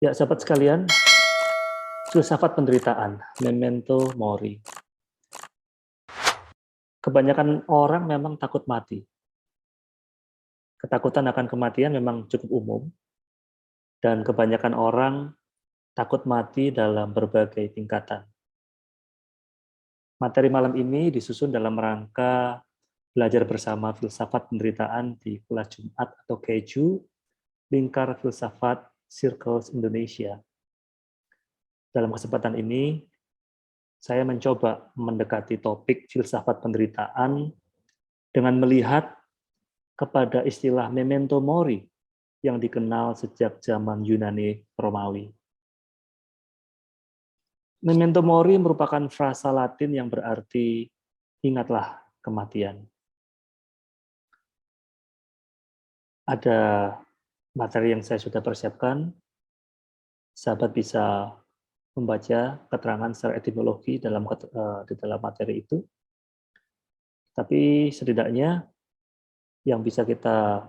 Ya, sahabat sekalian, filsafat penderitaan, memento mori. Kebanyakan orang memang takut mati. Ketakutan akan kematian memang cukup umum, dan kebanyakan orang takut mati dalam berbagai tingkatan. Materi malam ini disusun dalam rangka belajar bersama filsafat penderitaan di kelas Jumat atau Keju, Lingkar Filsafat Circles Indonesia. Dalam kesempatan ini, saya mencoba mendekati topik filsafat penderitaan dengan melihat kepada istilah memento mori yang dikenal sejak zaman Yunani Romawi. Memento mori merupakan frasa Latin yang berarti ingatlah kematian. Ada materi yang saya sudah persiapkan, sahabat bisa membaca keterangan secara etimologi di dalam materi itu. Tapi setidaknya yang bisa kita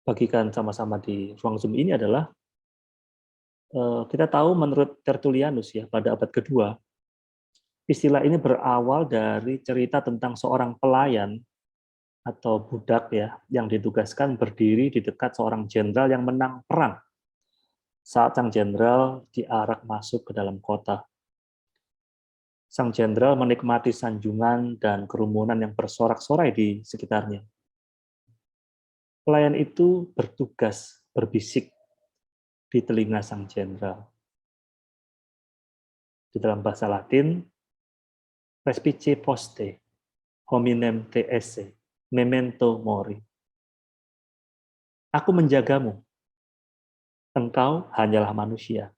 bagikan sama-sama di ruang Zoom ini adalah kita tahu menurut Tertullianus ya pada abad kedua, istilah ini berawal dari cerita tentang seorang pelayan atau budak ya yang ditugaskan berdiri di dekat seorang jenderal yang menang perang saat sang jenderal diarak masuk ke dalam kota. Sang jenderal menikmati sanjungan dan kerumunan yang bersorak-sorai di sekitarnya. Pelayan itu bertugas berbisik di telinga sang jenderal. Di dalam bahasa Latin, respice poste, hominem te esse, memento mori. Aku menjagamu, engkau hanyalah manusia.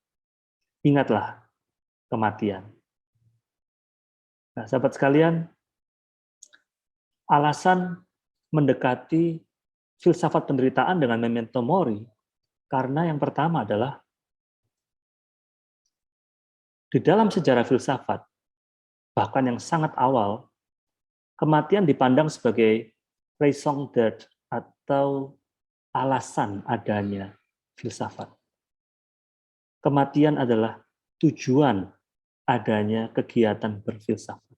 Ingatlah kematian. Nah, sahabat sekalian, alasan mendekati filsafat penderitaan dengan memento mori, karena yang pertama adalah di dalam sejarah filsafat, bahkan yang sangat awal, kematian dipandang sebagai raison d'être atau alasan adanya filsafat. Kematian adalah tujuan adanya kegiatan berfilsafat.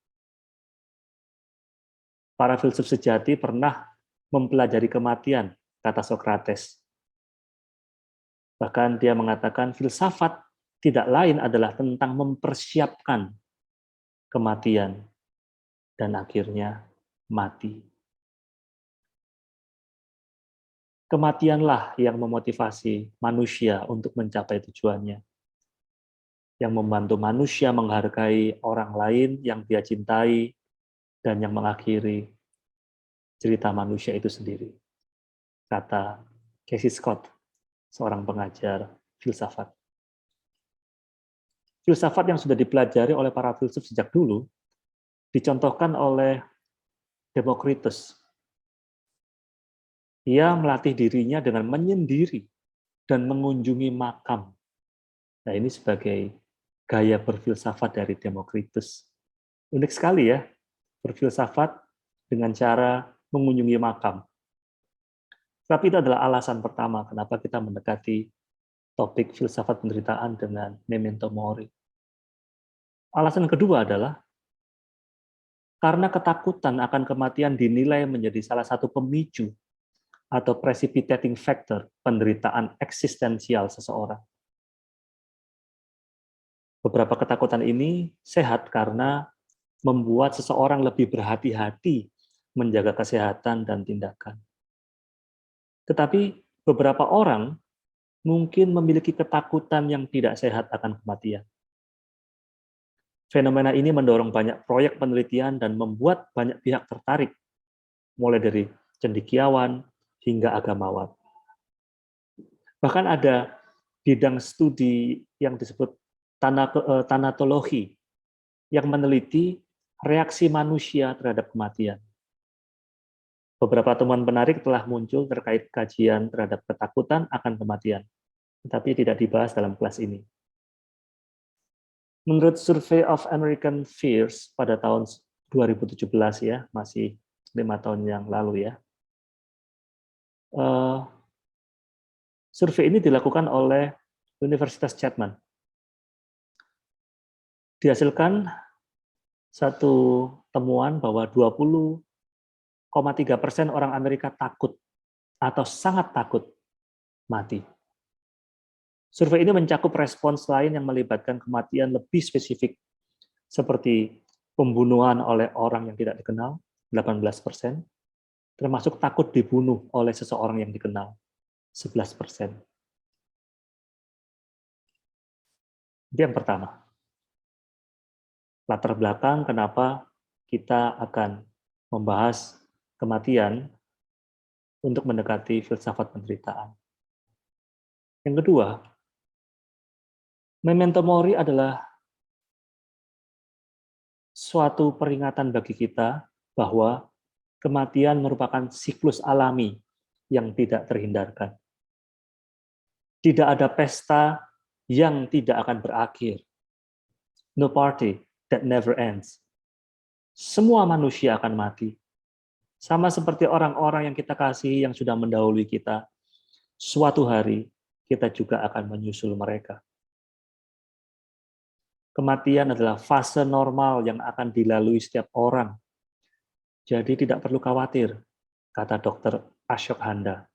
Para filsuf sejati pernah mempelajari kematian, kata Socrates. Bahkan dia mengatakan filsafat tidak lain adalah tentang mempersiapkan kematian dan akhirnya mati. Kematianlah yang memotivasi manusia untuk mencapai tujuannya, yang membantu manusia menghargai orang lain yang dia cintai, dan yang mengakhiri cerita manusia itu sendiri. Kata Casey Scott, seorang pengajar filsafat. Filsafat yang sudah dipelajari oleh para filsuf sejak dulu, dicontohkan oleh Democritus. Ia melatih dirinya dengan menyendiri dan mengunjungi makam. Nah, ini sebagai gaya berfilsafat dari Democritus. Unik sekali ya, berfilsafat dengan cara mengunjungi makam. Tapi itu adalah alasan pertama kenapa kita mendekati topik filsafat penderitaan dengan memento mori. Alasan kedua adalah karena ketakutan akan kematian dinilai menjadi salah satu pemicu atau precipitating factor penderitaan eksistensial seseorang. Beberapa ketakutan ini sehat karena membuat seseorang lebih berhati-hati menjaga kesehatan dan tindakan. Tetapi beberapa orang mungkin memiliki ketakutan yang tidak sehat akan kematian. Fenomena ini mendorong banyak proyek penelitian dan membuat banyak pihak tertarik, mulai dari cendekiawan hingga agamawan. Bahkan ada bidang studi yang disebut tanatologi yang meneliti reaksi manusia terhadap kematian. Beberapa temuan menarik telah muncul terkait kajian terhadap ketakutan akan kematian, tetapi tidak dibahas dalam kelas ini. Menurut Survey of American Fears pada tahun 2017 ya, masih 5 tahun yang lalu ya, survei ini dilakukan oleh Universitas Chapman. Dihasilkan satu temuan bahwa 20,3% orang Amerika takut atau sangat takut mati. Survei ini mencakup respons lain yang melibatkan kematian lebih spesifik, seperti pembunuhan oleh orang yang tidak dikenal, 18%, termasuk takut dibunuh oleh seseorang yang dikenal, 11%. Itu yang pertama. Latar belakang kenapa kita akan membahas kematian untuk mendekati filsafat penderitaan. Yang kedua, memento mori adalah suatu peringatan bagi kita bahwa kematian merupakan siklus alami yang tidak terhindarkan. Tidak ada pesta yang tidak akan berakhir. No party that never ends. Semua manusia akan mati. Sama seperti orang-orang yang kita kasihi yang sudah mendahului kita, suatu hari kita juga akan menyusul mereka. Kematian adalah fase normal yang akan dilalui setiap orang. Jadi tidak perlu khawatir, kata Dr. Ashok Handa,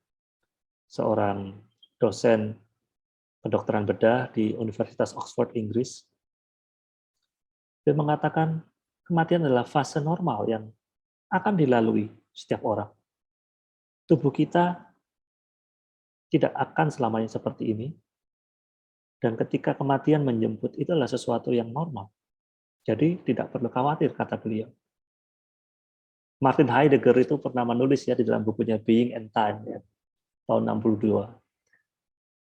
seorang dosen kedokteran bedah di Universitas Oxford, Inggris. Dia mengatakan kematian adalah fase normal yang akan dilalui setiap orang. Tubuh kita tidak akan selamanya seperti ini, dan ketika kematian menjemput, itu adalah sesuatu yang normal. Jadi tidak perlu khawatir, kata beliau. Martin Heidegger itu pernah menulis ya di dalam bukunya Being and Time ya, tahun 62.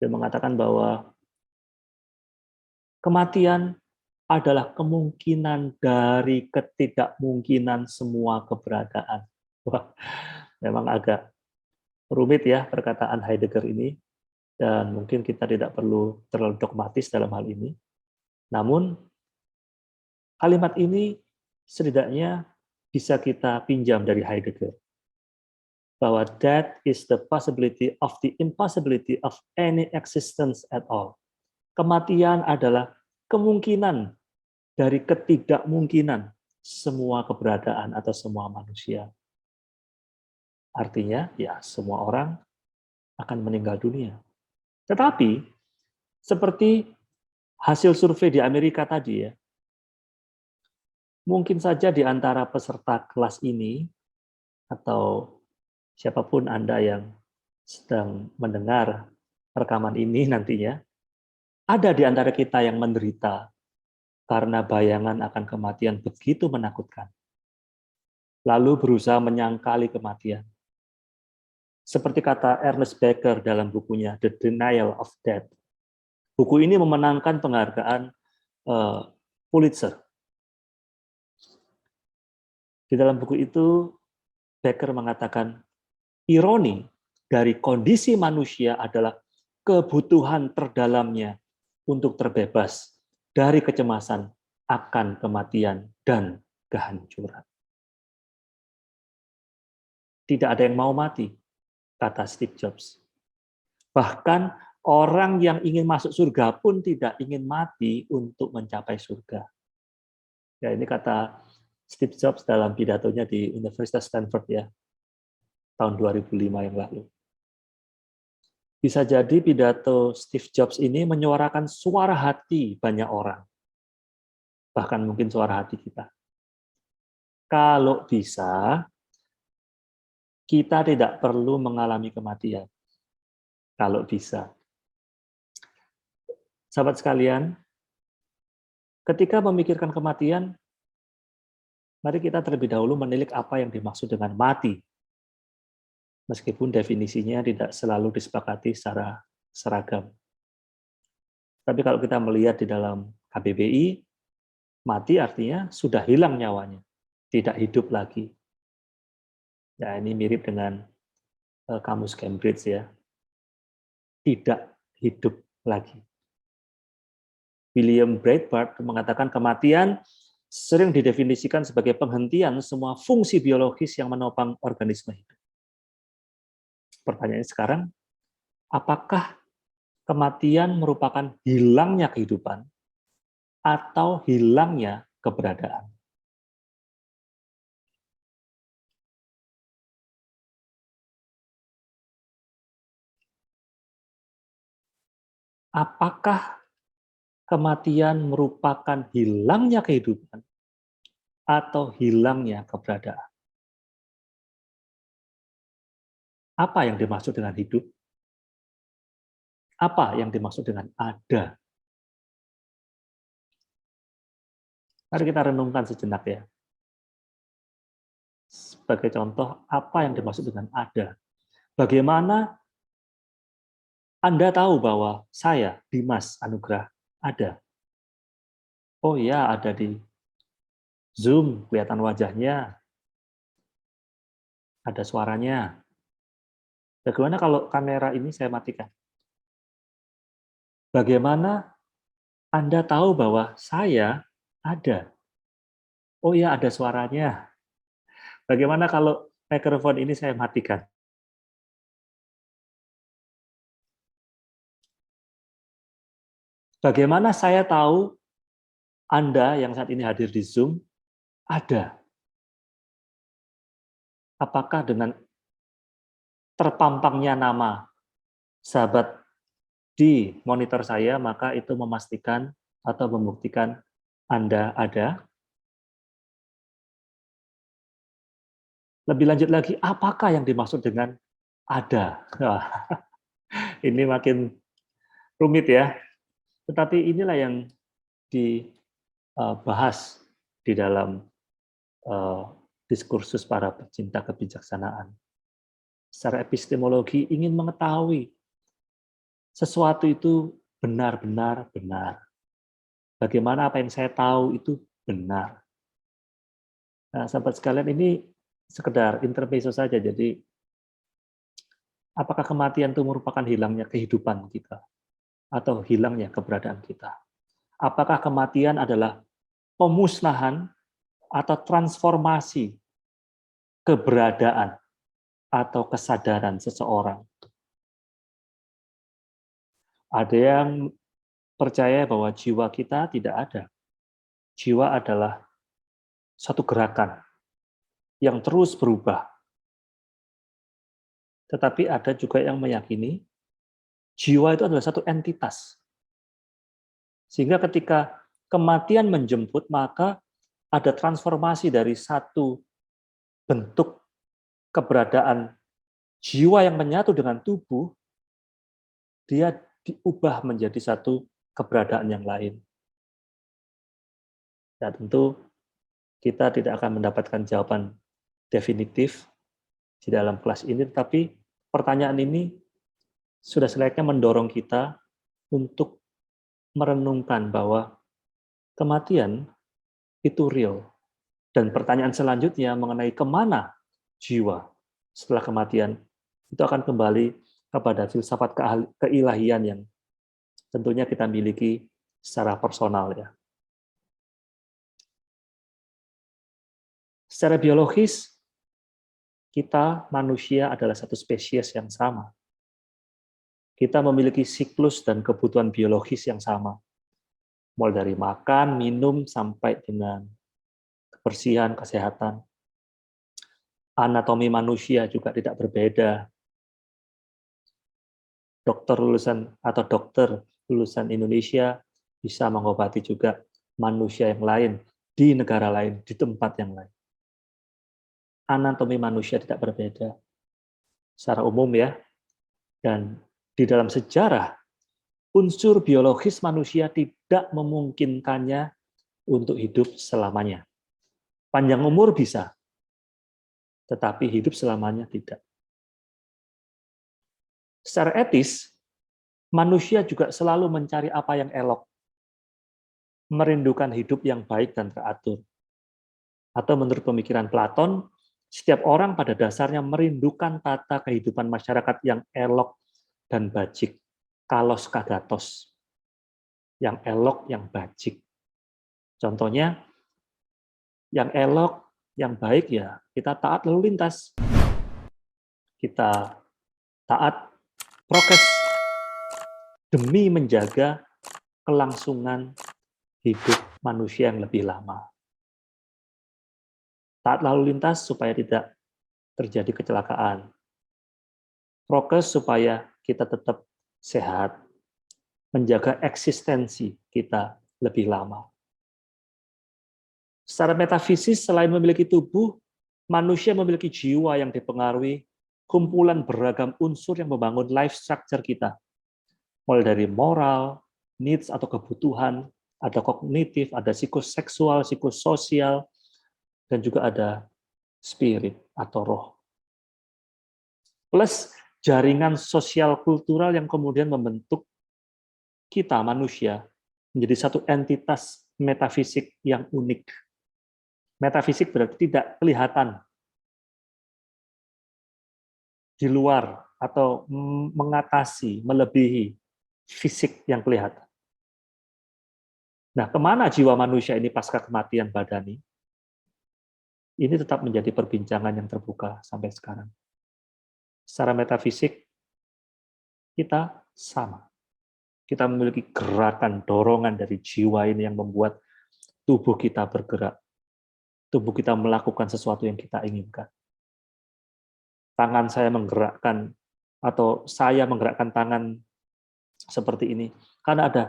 Dia mengatakan bahwa kematian adalah kemungkinan dari ketidakmungkinan semua keberadaan. Wah, memang agak rumit ya perkataan Heidegger ini, dan mungkin kita tidak perlu terlalu dogmatis dalam hal ini. Namun, kalimat ini setidaknya bisa kita pinjam dari Heidegger, bahwa death is the possibility of the impossibility of any existence at all. Kematian adalah kemungkinan dari ketidakmungkinan semua keberadaan atau semua manusia. Artinya, ya semua orang akan meninggal dunia. Tetapi, seperti hasil survei di Amerika tadi ya, mungkin saja di antara peserta kelas ini, atau siapapun Anda yang sedang mendengar rekaman ini nantinya, ada di antara kita yang menderita karena bayangan akan kematian begitu menakutkan. Lalu berusaha menyangkali kematian. Seperti kata Ernest Becker dalam bukunya The Denial of Death. Buku ini memenangkan penghargaan Pulitzer. Di dalam buku itu, Becker mengatakan, ironi dari kondisi manusia adalah kebutuhan terdalamnya untuk terbebas dari kecemasan akan kematian dan kehancuran. Tidak ada yang mau mati, kata Steve Jobs. Bahkan orang yang ingin masuk surga pun tidak ingin mati untuk mencapai surga. Ya, ini kata Steve Jobs dalam pidatonya di Universitas Stanford ya, tahun 2005 yang lalu. Bisa jadi pidato Steve Jobs ini menyuarakan suara hati banyak orang. Bahkan mungkin suara hati kita. Kalau bisa, kita tidak perlu mengalami kematian. Kalau bisa. Sahabat sekalian, ketika memikirkan kematian, mari kita terlebih dahulu menilik apa yang dimaksud dengan mati. Meskipun definisinya tidak selalu disepakati secara seragam. Tapi kalau kita melihat di dalam KBBI, mati artinya sudah hilang nyawanya, tidak hidup lagi. Ya, ini mirip dengan kamus Cambridge ya. Tidak hidup lagi. William Breitbart mengatakan kematian sering didefinisikan sebagai penghentian semua fungsi biologis yang menopang organisme hidup. Pertanyaannya sekarang, apakah kematian merupakan hilangnya kehidupan atau hilangnya keberadaan? Apakah kematian merupakan hilangnya kehidupan atau hilangnya keberadaan? Apa yang dimaksud dengan hidup? Apa yang dimaksud dengan ada? Mari kita renungkan sejenak ya. Sebagai contoh, apa yang dimaksud dengan ada? Bagaimana Anda tahu bahwa saya, Dimas Anugrah, ada? Oh ya, ada di Zoom, kelihatan wajahnya, ada suaranya. Bagaimana kalau kamera ini saya matikan? Bagaimana Anda tahu bahwa saya ada? Oh ya, ada suaranya. Bagaimana kalau mikrofon ini saya matikan? Bagaimana saya tahu Anda yang saat ini hadir di Zoom ada? Apakah dengan terpampangnya nama sahabat di monitor saya, maka itu memastikan atau membuktikan Anda ada? Lebih lanjut lagi, apakah yang dimaksud dengan ada? Wah, ini makin rumit ya. Tetapi inilah yang dibahas di dalam diskursus para pecinta kebijaksanaan. Secara epistemologi ingin mengetahui sesuatu itu benar-benar benar. Bagaimana apa yang saya tahu itu benar. Nah, sahabat sekalian, ini sekedar intermezzo saja. Jadi, apakah kematian itu merupakan hilangnya kehidupan kita atau hilangnya keberadaan kita? Apakah kematian adalah pemusnahan atau transformasi keberadaan atau kesadaran seseorang? Ada yang percaya bahwa jiwa kita tidak ada. Jiwa adalah satu gerakan yang terus berubah. Tetapi ada juga yang meyakini jiwa itu adalah satu entitas. Sehingga ketika kematian menjemput, maka ada transformasi dari satu bentuk keberadaan jiwa yang menyatu dengan tubuh, dia diubah menjadi satu keberadaan yang lain. Ya, tentu kita tidak akan mendapatkan jawaban definitif di dalam kelas ini, tetapi pertanyaan ini sudah selayaknya mendorong kita untuk merenungkan bahwa kematian itu real. Dan pertanyaan selanjutnya mengenai kemana jiwa setelah kematian, itu akan kembali kepada filsafat keilahian yang tentunya kita miliki secara personal ya. Secara biologis, kita manusia adalah satu spesies yang sama. Kita memiliki siklus dan kebutuhan biologis yang sama. Mulai dari makan, minum, sampai dengan kebersihan, kesehatan. Anatomi manusia juga tidak berbeda. Dokter lulusan Indonesia bisa mengobati juga manusia yang lain, di negara lain, di tempat yang lain. Anatomi manusia tidak berbeda secara umum ya. Dan di dalam sejarah, unsur biologis manusia tidak memungkinkannya untuk hidup selamanya. Panjang umur bisa, tetapi hidup selamanya tidak. Secara etis, manusia juga selalu mencari apa yang elok, merindukan hidup yang baik dan teratur. Atau menurut pemikiran Platon, setiap orang pada dasarnya merindukan tata kehidupan masyarakat yang elok dan bajik, kalos kagatos, yang elok, yang bajik. Contohnya, yang elok, yang baik ya kita taat lalu lintas, kita taat prokes, demi menjaga kelangsungan hidup manusia yang lebih lama. Taat lalu lintas supaya tidak terjadi kecelakaan. Prokes supaya kita tetap sehat, menjaga eksistensi kita lebih lama. Secara metafisis, selain memiliki tubuh, manusia memiliki jiwa yang dipengaruhi kumpulan beragam unsur yang membangun life structure kita. Mulai dari moral, needs atau kebutuhan, ada kognitif, ada psikoseksual, psikososial, dan juga ada spirit atau roh. Plus jaringan sosial kultural yang kemudian membentuk kita manusia menjadi satu entitas metafisik yang unik. Metafisik berarti tidak kelihatan di luar atau mengatasi, melebihi fisik yang kelihatan. Nah, kemana jiwa manusia ini pasca kematian badani? Ini tetap menjadi perbincangan yang terbuka sampai sekarang. Secara metafisik, kita sama. Kita memiliki gerakan, dorongan dari jiwa ini yang membuat tubuh kita bergerak. Tubuh kita melakukan sesuatu yang kita inginkan. Tangan saya menggerakkan, atau saya menggerakkan tangan seperti ini, karena ada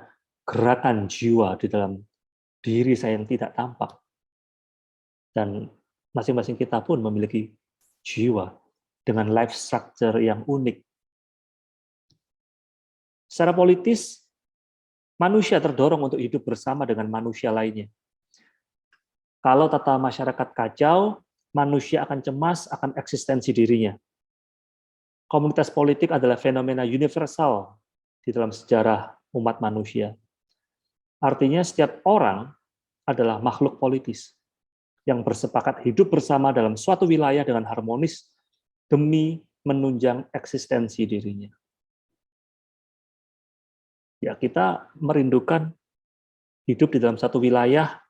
gerakan jiwa di dalam diri saya yang tidak tampak. Dan masing-masing kita pun memiliki jiwa dengan life structure yang unik. Secara politis, manusia terdorong untuk hidup bersama dengan manusia lainnya. Kalau tata masyarakat kacau, manusia akan cemas akan eksistensi dirinya. Komunitas politik adalah fenomena universal di dalam sejarah umat manusia. Artinya setiap orang adalah makhluk politis yang bersepakat hidup bersama dalam suatu wilayah dengan harmonis demi menunjang eksistensi dirinya. Ya, kita merindukan hidup di dalam satu wilayah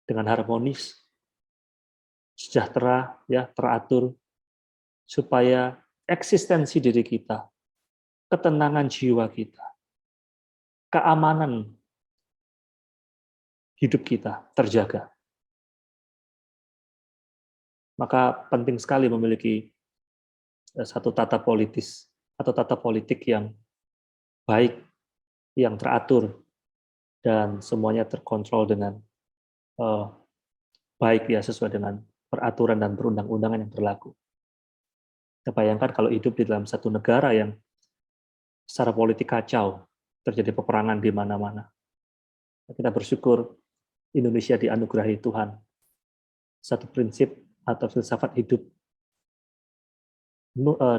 dengan harmonis, sejahtera, ya, teratur, supaya eksistensi diri kita, ketenangan jiwa kita, keamanan hidup kita terjaga. Maka penting sekali memiliki satu tata politis atau tata politik yang baik, yang teratur, dan semuanya terkontrol dengan baik, ya, sesuai dengan peraturan dan perundang-undangan yang berlaku. Kita bayangkan kalau hidup di dalam satu negara yang secara politik kacau, terjadi peperangan di mana-mana. Kita bersyukur Indonesia dianugerahi Tuhan satu prinsip atau filsafat hidup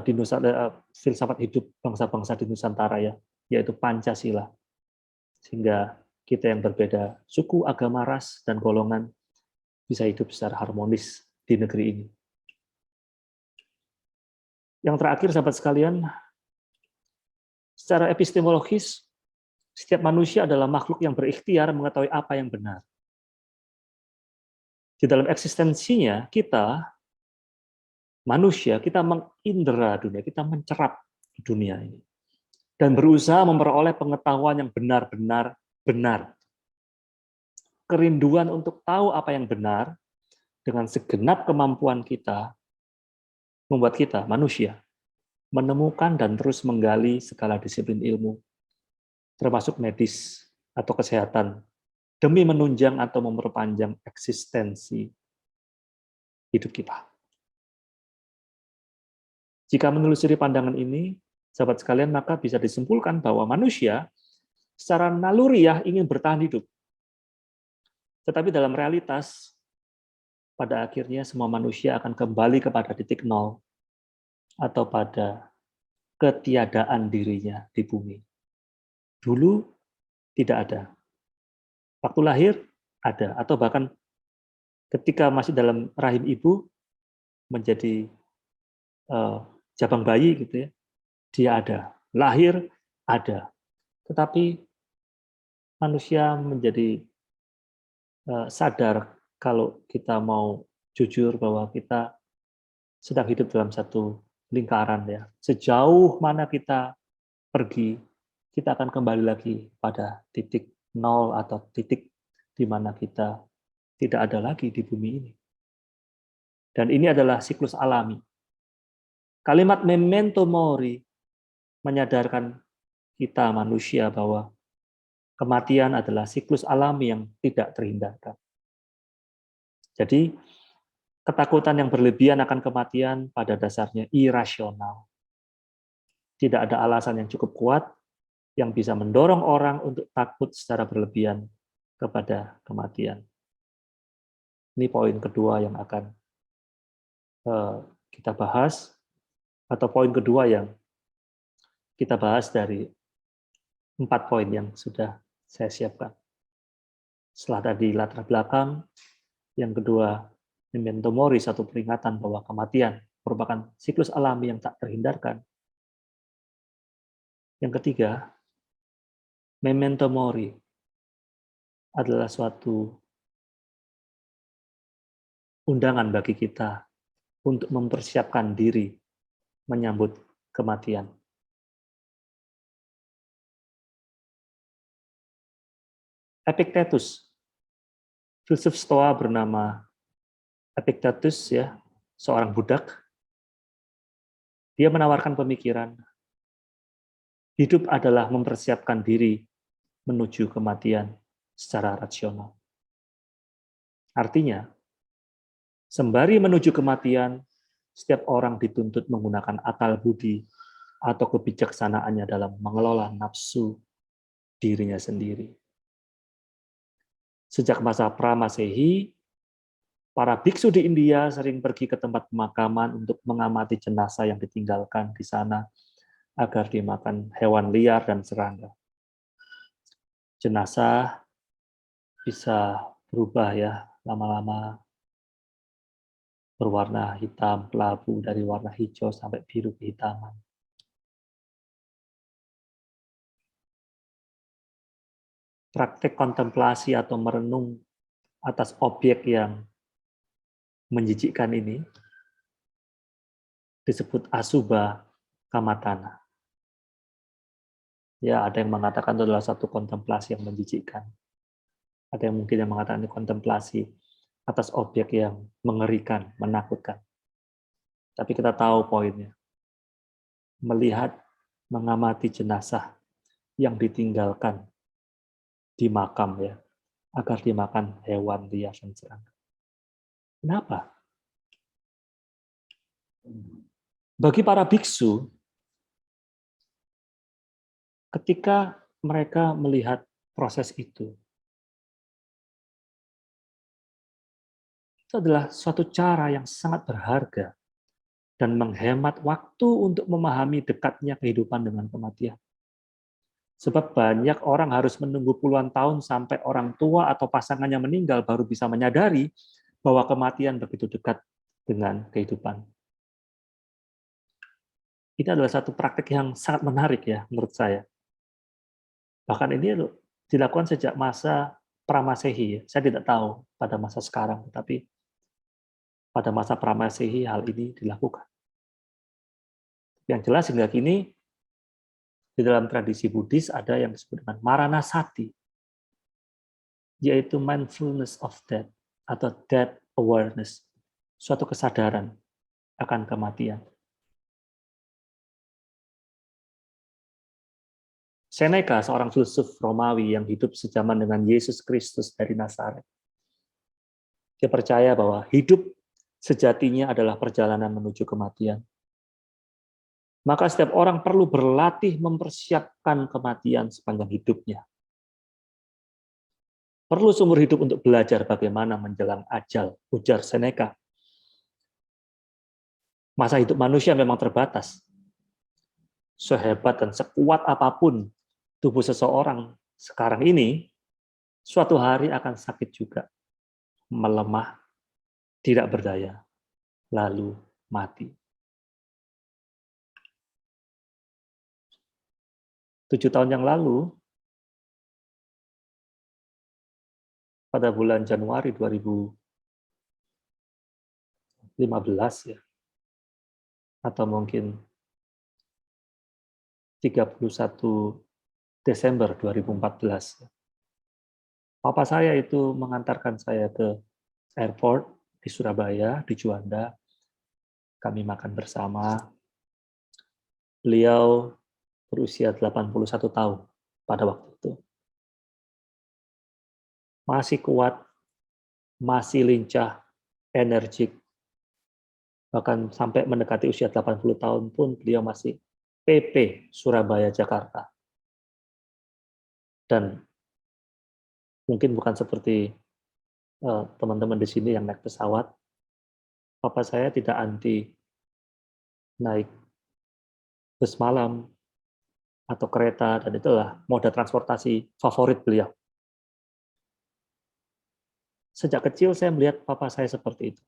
di filsafat hidup bangsa-bangsa di Nusantara, ya, yaitu Pancasila. Sehingga kita yang berbeda suku, agama, ras, dan golongan bisa hidup secara harmonis di negeri ini. Yang terakhir, sahabat sekalian, secara epistemologis, setiap manusia adalah makhluk yang berikhtiar mengetahui apa yang benar. Di dalam eksistensinya, kita, manusia, kita mengindera dunia, kita mencerap dunia ini. Dan berusaha memperoleh pengetahuan yang benar-benar benar. Kerinduan untuk tahu apa yang benar, dengan segenap kemampuan kita, membuat kita, manusia, menemukan dan terus menggali segala disiplin ilmu, termasuk medis atau kesehatan, demi menunjang atau memperpanjang eksistensi hidup kita. Jika menelusuri pandangan ini, sahabat sekalian, maka bisa disimpulkan bahwa manusia secara naluriah ingin bertahan hidup. Tetapi dalam realitas, pada akhirnya semua manusia akan kembali kepada titik nol atau pada ketiadaan dirinya di bumi. Dulu tidak ada. Waktu lahir ada, atau bahkan ketika masih dalam rahim ibu menjadi jabang bayi gitu ya, dia ada. Lahir ada. Tetapi manusia menjadi sadar kalau kita mau jujur bahwa kita sedang hidup dalam satu lingkaran, ya. Sejauh mana kita pergi, kita akan kembali lagi pada titik nol atau titik di mana kita tidak ada lagi di bumi ini. Dan ini adalah siklus alami. Kalimat memento mori menyadarkan kita manusia bahwa kematian adalah siklus alami yang tidak terhindarkan. Jadi, ketakutan yang berlebihan akan kematian pada dasarnya irasional. Tidak ada alasan yang cukup kuat yang bisa mendorong orang untuk takut secara berlebihan kepada kematian. Ini poin kedua yang akan kita bahas, atau poin kedua yang kita bahas dari 4 poin yang sudah saya siapkan. Setelah tadi latar belakang, yang kedua, memento mori, satu peringatan bahwa kematian merupakan siklus alami yang tak terhindarkan. Yang ketiga, memento mori adalah suatu undangan bagi kita untuk mempersiapkan diri menyambut kematian. Epictetus, filsuf Stoa bernama Epictetus, ya, seorang budak, dia menawarkan pemikiran hidup adalah mempersiapkan diri menuju kematian secara rasional. Artinya, sembari menuju kematian, setiap orang dituntut menggunakan akal budi atau kebijaksanaannya dalam mengelola nafsu dirinya sendiri. Sejak masa pra-Masehi, para biksu di India sering pergi ke tempat pemakaman untuk mengamati jenazah yang ditinggalkan di sana agar dimakan hewan liar dan serangga. Jenazah bisa berubah ya, lama-lama berwarna hitam, kelabu, dari warna hijau sampai biru kehitaman. Praktek kontemplasi atau merenung atas objek yang menjijikkan ini disebut asubha kamatana. Ya, ada yang mengatakan itu adalah satu kontemplasi yang menjijikkan. Ada yang mungkin yang mengatakan ini kontemplasi atas objek yang mengerikan, menakutkan. Tapi kita tahu poinnya. Melihat, mengamati jenazah yang ditinggalkan di makam, ya, agar dimakan hewan liar dan serangga. Kenapa? Bagi para biksu, ketika mereka melihat proses itu adalah suatu cara yang sangat berharga dan menghemat waktu untuk memahami dekatnya kehidupan dengan kematian. Sebab banyak orang harus menunggu puluhan tahun sampai orang tua atau pasangannya meninggal baru bisa menyadari bahwa kematian begitu dekat dengan kehidupan. Ini adalah satu praktik yang sangat menarik ya menurut saya. Bahkan ini dilakukan sejak masa pra-Masehi. Saya tidak tahu pada masa sekarang, tapi pada masa pra-Masehi hal ini dilakukan. Yang jelas hingga kini di dalam tradisi Buddhis ada yang disebut dengan Maranasati, yaitu mindfulness of death atau death awareness, suatu kesadaran akan kematian. Seneca, seorang filsuf Romawi yang hidup sejaman dengan Yesus Kristus dari Nazaret, dia percaya bahwa hidup sejatinya adalah perjalanan menuju kematian. Maka setiap orang perlu berlatih mempersiapkan kematian sepanjang hidupnya. Perlu seumur hidup untuk belajar bagaimana menjelang ajal, ujar Seneca. Masa hidup manusia memang terbatas. Sehebat dan sekuat apapun tubuh seseorang sekarang ini, suatu hari akan sakit juga, melemah, tidak berdaya, lalu mati. 7 tahun yang lalu, pada bulan Januari 2015 ya, atau mungkin 31 Desember 2014. Papa saya itu mengantarkan saya ke airport di Surabaya, di Juanda. Kami makan bersama. Beliau berusia 81 tahun pada waktu itu. Masih kuat, masih lincah, energik, bahkan sampai mendekati usia 80 tahun pun beliau masih PP Surabaya Jakarta. Dan mungkin bukan seperti teman-teman di sini yang naik pesawat. Papa saya tidak anti naik bus malam atau kereta, dan itulah moda transportasi favorit beliau. Sejak kecil saya melihat papa saya seperti itu.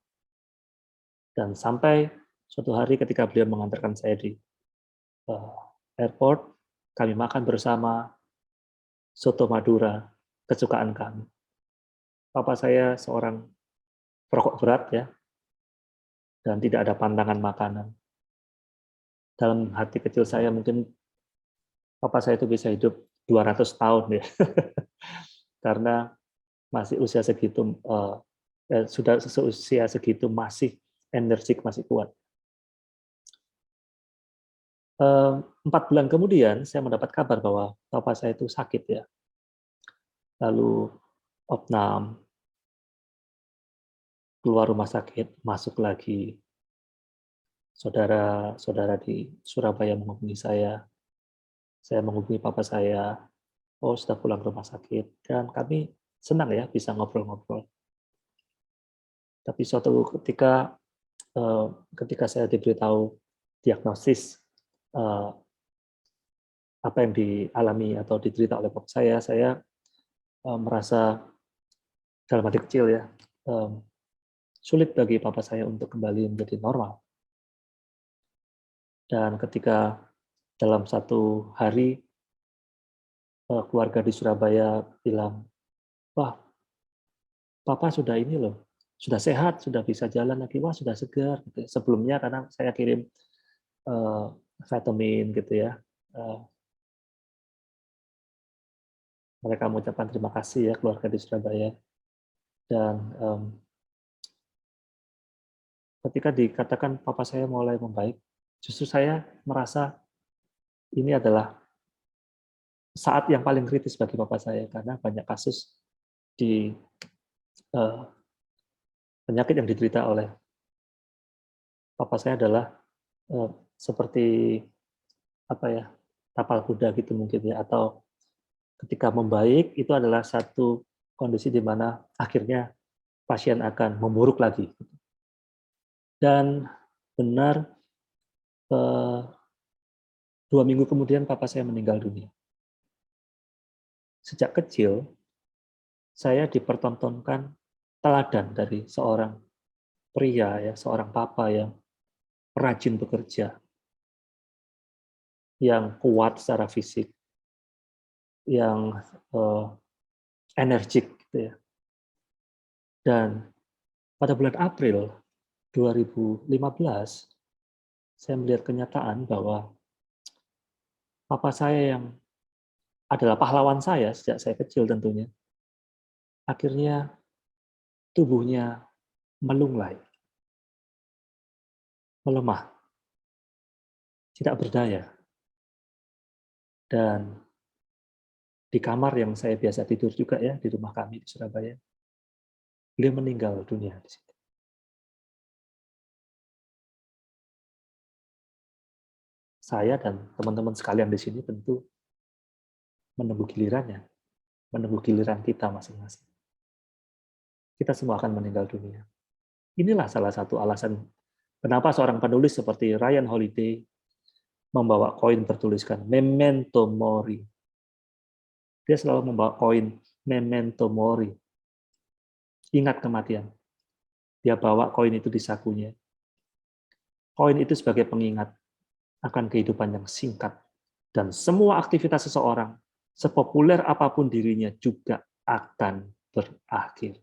Dan sampai suatu hari ketika beliau mengantarkan saya di airport, kami makan bersama soto Madura, kesukaan kami. Papa saya seorang perokok berat ya, dan tidak ada pantangan makanan. Dalam hati kecil saya mungkin papa saya itu bisa hidup 200 tahun ya. Karena masih usia segitu, sudah seusia segitu masih energik, masih kuat. 4 bulan kemudian saya mendapat kabar bahwa papa saya itu sakit ya. Lalu opnam, keluar rumah sakit, masuk lagi. Saudara-saudara di Surabaya menghubungi saya menghubungi papa saya, oh sudah pulang rumah sakit, dan kami senang ya bisa ngobrol-ngobrol. Tapi suatu ketika ketika saya diberitahu diagnosis apa yang dialami atau diderita oleh papa saya merasa dalam hati kecil ya, sulit bagi papa saya untuk kembali menjadi normal. Dan ketika dalam satu hari keluarga di Surabaya bilang, wah papa sudah ini loh, sudah sehat, sudah bisa jalan lagi, wah sudah segar. Gitu. Sebelumnya karena saya kirim vitamin gitu ya, mereka mengucapkan terima kasih ya keluarga di Surabaya. Dan ketika dikatakan papa saya mulai membaik, justru saya merasa ini adalah saat yang paling kritis bagi papa saya, karena banyak kasus di penyakit yang diderita oleh papa saya adalah seperti apa ya, tapal kuda gitu mungkin ya, atau ketika membaik itu adalah satu kondisi di mana akhirnya pasien akan memburuk lagi. Dan benar 2 minggu kemudian papa saya meninggal dunia. Sejak kecil saya dipertontonkan teladan dari seorang pria ya, seorang papa yang rajin bekerja, yang kuat secara fisik, yang energik gitu ya. Dan pada bulan April 2015 saya melihat kenyataan bahwa papa saya yang adalah pahlawan saya sejak saya kecil tentunya, akhirnya tubuhnya melunglai, melemah, tidak berdaya. Dan di kamar yang saya biasa tidur juga ya, di rumah kami di Surabaya, beliau meninggal dunia di situ. Saya dan teman-teman sekalian di sini tentu menunggu gilirannya, menunggu giliran kita masing-masing. Kita semua akan meninggal dunia. Inilah salah satu alasan kenapa seorang penulis seperti Ryan Holiday membawa koin bertuliskan Memento Mori. Dia selalu membawa koin Memento Mori. Ingat kematian. Dia bawa koin itu di sakunya. Koin itu sebagai pengingat akan kehidupan yang singkat. Dan semua aktivitas seseorang, sepopuler apapun dirinya, juga akan berakhir.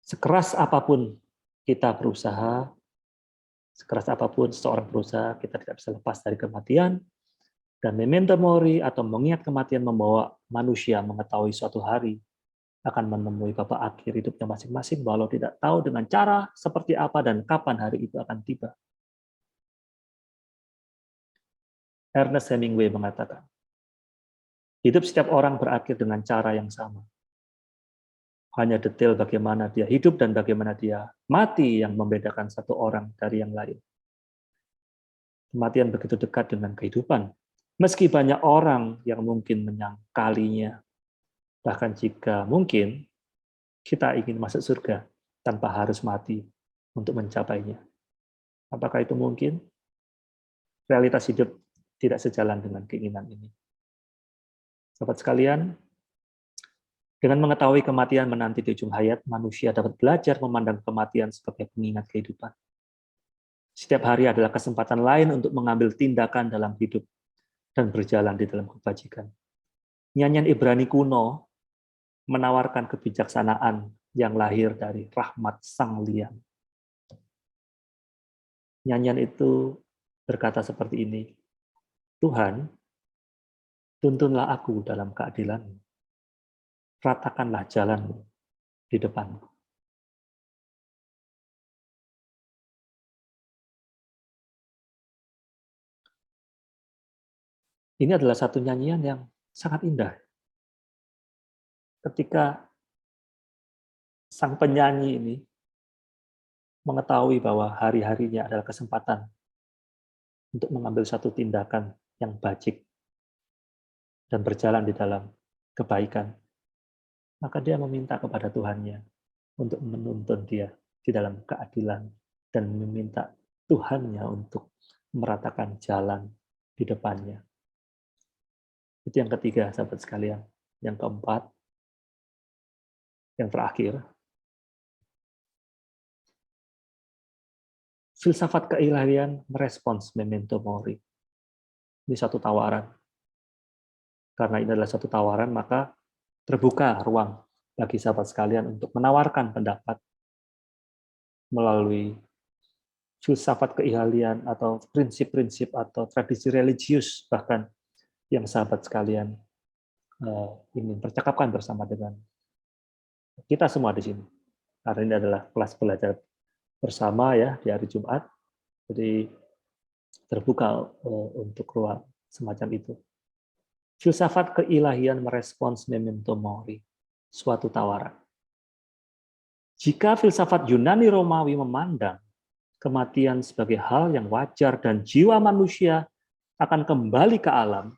Sekeras apapun Kita berusaha, sekeras apapun seseorang berusaha, kita tidak bisa lepas dari kematian, dan memento mori atau mengingat kematian membawa manusia mengetahui suatu hari akan menemui babak akhir hidupnya masing-masing, walau tidak tahu dengan cara seperti apa dan kapan hari itu akan tiba. Ernest Hemingway mengatakan, hidup setiap orang berakhir dengan cara yang sama. Hanya detail bagaimana dia hidup dan bagaimana dia mati yang membedakan satu orang dari yang lain. Kematian begitu dekat dengan kehidupan. Meski banyak orang yang mungkin menyangkalinya, bahkan jika mungkin kita ingin masuk surga tanpa harus mati untuk mencapainya. Apakah itu mungkin? Realitas hidup tidak sejalan dengan keinginan ini. Sahabat sekalian, dengan mengetahui kematian menanti di ujung hayat, manusia dapat belajar memandang kematian sebagai pengingat kehidupan. Setiap hari adalah kesempatan lain untuk mengambil tindakan dalam hidup dan berjalan di dalam kebajikan. Nyanyian Ibrani kuno menawarkan kebijaksanaan yang lahir dari rahmat Sang Liang. Nyanyian itu berkata seperti ini, Tuhan, tuntunlah aku dalam keadilan-Mu. Ratakanlah jalan-Mu di depanku. Ini adalah satu nyanyian yang sangat indah. Ketika sang penyanyi ini mengetahui bahwa hari-harinya adalah kesempatan untuk mengambil satu tindakan yang bajik dan berjalan di dalam kebaikan, maka dia meminta kepada Tuhannya untuk menuntun dia di dalam keadilan dan meminta Tuhannya untuk meratakan jalan di depannya. Itu yang ketiga, sahabat sekalian. Yang keempat, yang terakhir, filsafat keilahian merespons memento mori. Ini satu tawaran. Karena ini adalah satu tawaran, maka terbuka ruang bagi sahabat sekalian untuk menawarkan pendapat melalui filsafat keilahian atau prinsip-prinsip atau tradisi religius bahkan yang sahabat sekalian ingin percakapkan bersama dengan kita semua di sini. Karena ini adalah kelas belajar bersama ya di hari Jumat, jadi terbuka untuk ruang semacam itu. Filsafat keilahian merespons memento mori, suatu tawaran. Jika filsafat Yunani Romawi memandang kematian sebagai hal yang wajar dan jiwa manusia akan kembali ke alam,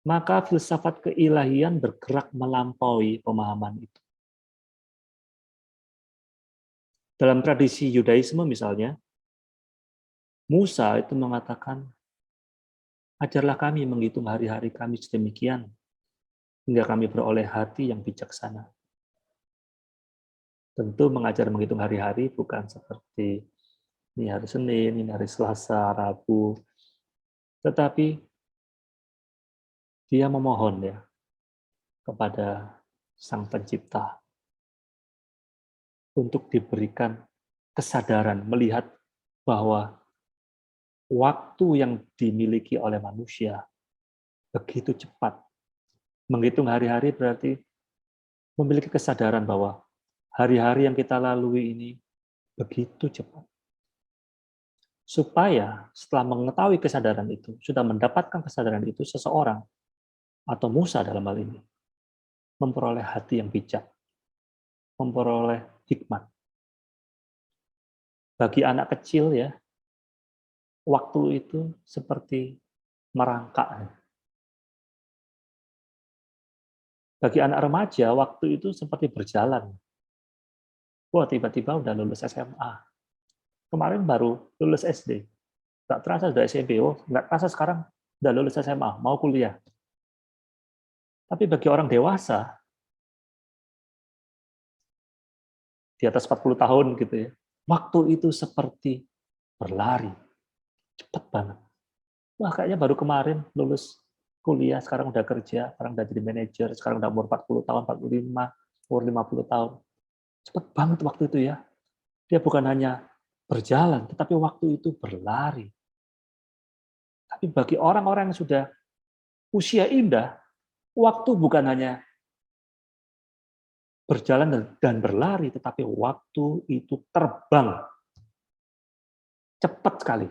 maka filsafat keilahian bergerak melampaui pemahaman itu. Dalam tradisi Yudaisme misalnya, Musa itu mengatakan, ajarlah kami menghitung hari-hari kami sedemikian, hingga kami beroleh hati yang bijaksana. Tentu mengajar menghitung hari-hari bukan seperti ini hari Senin, ini hari Selasa, Rabu, tetapi dia memohon ya kepada Sang Pencipta untuk diberikan kesadaran melihat bahwa waktu yang dimiliki oleh manusia begitu cepat. Menghitung hari-hari berarti memiliki kesadaran bahwa hari-hari yang kita lalui ini begitu cepat. Supaya setelah mengetahui kesadaran itu, sudah mendapatkan kesadaran itu, seseorang atau Musa dalam hal ini, memperoleh hati yang bijak, memperoleh hikmat. Bagi anak kecil ya, waktu itu seperti merangkak. Bagi anak remaja, waktu itu seperti berjalan. Wah, tiba-tiba udah lulus SMA. Kemarin baru lulus SD. Nggak terasa sudah SMP. Oh, nggak terasa sekarang udah lulus SMA, mau kuliah. Tapi bagi orang dewasa, di atas 40 tahun gitu ya, waktu itu seperti berlari. Cepat banget. Wah, kayaknya baru kemarin lulus kuliah, sekarang udah kerja, sekarang udah jadi manajer, sekarang udah umur 40 tahun, 45, umur 50 tahun. Cepat banget waktu itu ya. Dia bukan hanya berjalan, tetapi waktu itu berlari. Tapi bagi orang-orang yang sudah usia indah, waktu bukan hanya berjalan dan berlari, tetapi waktu itu terbang cepat sekali.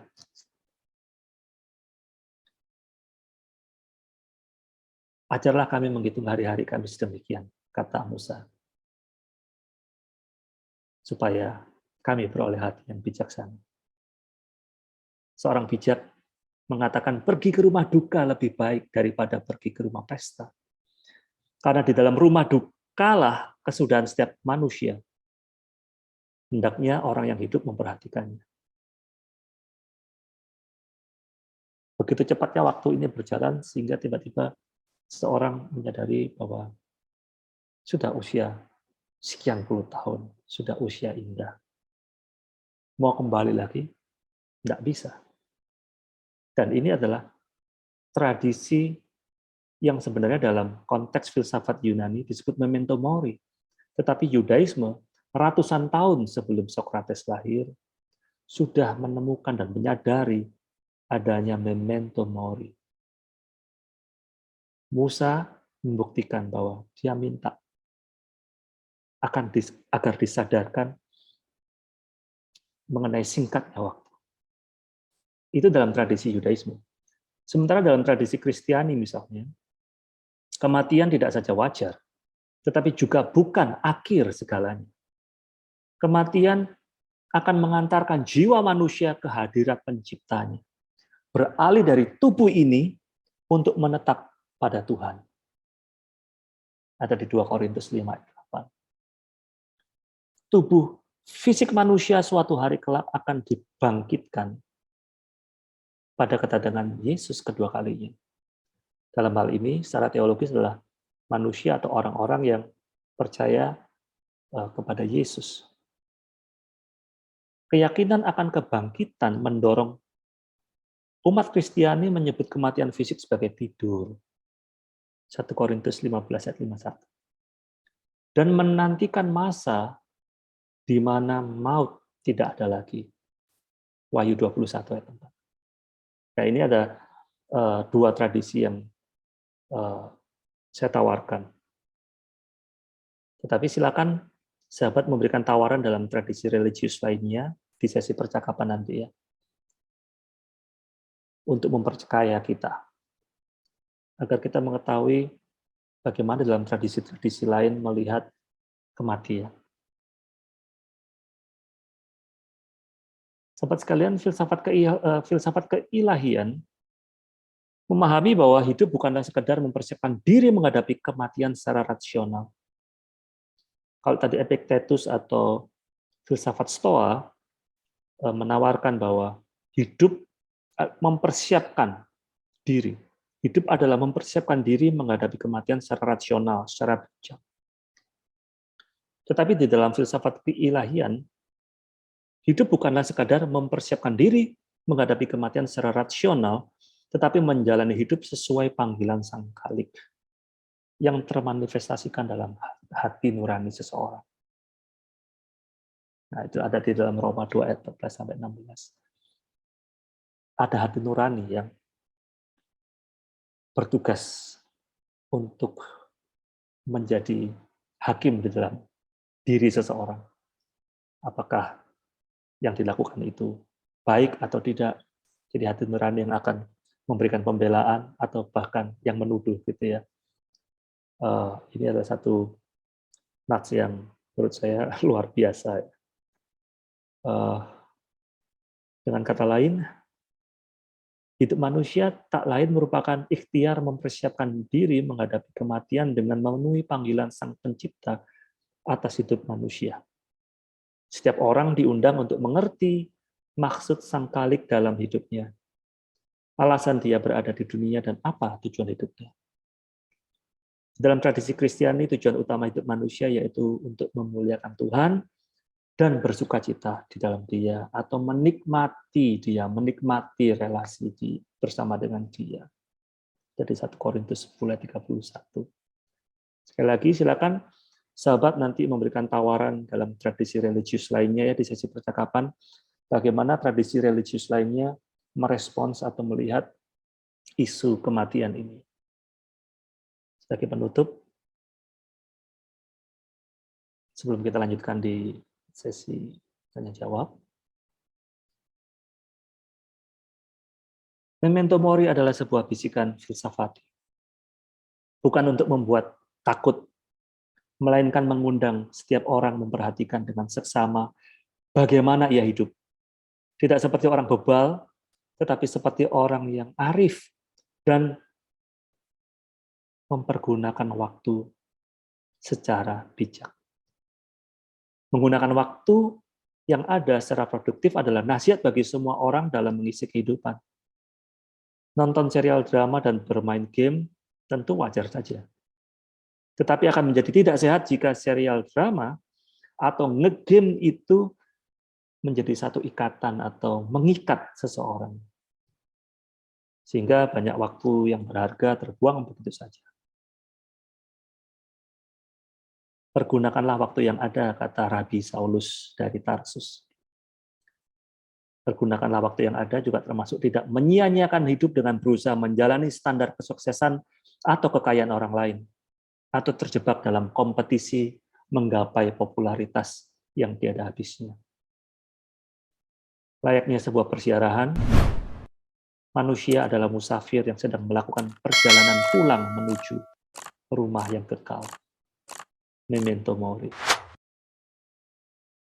Ajarlah kami menghitung hari-hari kami sedemikian, kata Musa, supaya kami beroleh hati yang bijaksana. Seorang bijak mengatakan pergi ke rumah duka lebih baik daripada pergi ke rumah pesta. Karena di dalam rumah dukalah kesudahan setiap manusia. Hendaknya orang yang hidup memperhatikannya. Begitu cepatnya waktu ini berjalan sehingga tiba-tiba seorang menyadari bahwa sudah usia sekian puluh tahun, sudah usia indah. Mau kembali lagi? Tidak bisa. Dan ini adalah tradisi yang sebenarnya dalam konteks filsafat Yunani disebut memento mori. Tetapi Yudaisme ratusan tahun sebelum Sokrates lahir sudah menemukan dan menyadari adanya memento mori. Musa membuktikan bahwa dia minta agar disadarkan mengenai singkatnya waktu. Itu dalam tradisi Yudaisme. Sementara dalam tradisi Kristiani misalnya, kematian tidak saja wajar, tetapi juga bukan akhir segalanya. Kematian akan mengantarkan jiwa manusia ke hadirat penciptanya. Beralih dari tubuh ini untuk menetap pada Tuhan. Ada di 2 Korintus 5 ayat 8. Tubuh fisik manusia suatu hari kelak akan dibangkitkan pada kedatangan Yesus kedua kalinya. Dalam hal ini, secara teologis adalah manusia atau orang-orang yang percaya kepada Yesus. Keyakinan akan kebangkitan mendorong umat Kristiani menyebut kematian fisik sebagai tidur. 1 Korintus 15 ayat 51. Dan menantikan masa di mana maut tidak ada lagi. Wahyu 21 ayat 4. Nah, ini ada 2 tradisi yang saya tawarkan. Tetapi silakan sahabat memberikan tawaran dalam tradisi religius lainnya di sesi percakapan nanti ya. Untuk memperkaya kita. Agar kita mengetahui bagaimana dalam tradisi-tradisi lain melihat kematian. Sahabat sekalian, filsafat keilahian memahami bahwa hidup bukanlah sekedar mempersiapkan diri menghadapi kematian secara rasional. Kalau tadi Epictetus atau filsafat Stoa menawarkan bahwa hidup mempersiapkan diri. Hidup adalah mempersiapkan diri menghadapi kematian secara rasional, secara bijak. Tetapi di dalam filsafat keilahian, hidup bukanlah sekadar mempersiapkan diri menghadapi kematian secara rasional, tetapi menjalani hidup sesuai panggilan Sang Khalik yang termanifestasikan dalam hati nurani seseorang. Nah, itu ada di dalam Roma 2 ayat 14 sampai 16. Ada hati nurani yang bertugas untuk menjadi hakim di dalam diri seseorang. Apakah yang dilakukan itu baik atau tidak. Jadi hati nurani yang akan memberikan pembelaan atau bahkan yang menuduh gitu ya. Ini adalah satu nats yang menurut saya luar biasa. Dengan kata lain, hidup manusia tak lain merupakan ikhtiar mempersiapkan diri menghadapi kematian dengan memenuhi panggilan Sang Pencipta atas hidup manusia. Setiap orang diundang untuk mengerti maksud Sang Khalik dalam hidupnya. Alasan dia berada di dunia dan apa tujuan hidupnya. Dalam tradisi Kristiani, tujuan utama hidup manusia yaitu untuk memuliakan Tuhan dan bersukacita di dalam Dia, atau menikmati Dia, menikmati relasi bersama dengan Dia. Jadi 1 Korintus 10 ayat 31. Sekali lagi silakan Sahabat nanti memberikan tawaran dalam tradisi religius lainnya ya di sesi percakapan, bagaimana tradisi religius lainnya merespons atau melihat isu kematian ini. Sebagai penutup, sebelum kita lanjutkan di sesi tanya-jawab, Memento Mori adalah sebuah bisikan filsafat. Bukan untuk membuat takut, melainkan mengundang setiap orang memperhatikan dengan seksama bagaimana ia hidup. Tidak seperti orang bebal, tetapi seperti orang yang arif dan mempergunakan waktu secara bijak. Menggunakan waktu yang ada secara produktif adalah nasihat bagi semua orang dalam mengisi kehidupan. Nonton serial drama dan bermain game tentu wajar saja. Tetapi akan menjadi tidak sehat jika serial drama atau ngegame itu menjadi satu ikatan atau mengikat seseorang. Sehingga banyak waktu yang berharga terbuang begitu saja. Pergunakanlah waktu yang ada, kata Rabi Saulus dari Tarsus. Pergunakanlah waktu yang ada juga termasuk tidak menyia-nyiakan hidup dengan berusaha menjalani standar kesuksesan atau kekayaan orang lain, atau terjebak dalam kompetisi menggapai popularitas yang tiada habisnya. Layaknya sebuah persiarahan, manusia adalah musafir yang sedang melakukan perjalanan pulang menuju rumah yang kekal. Memento Mori.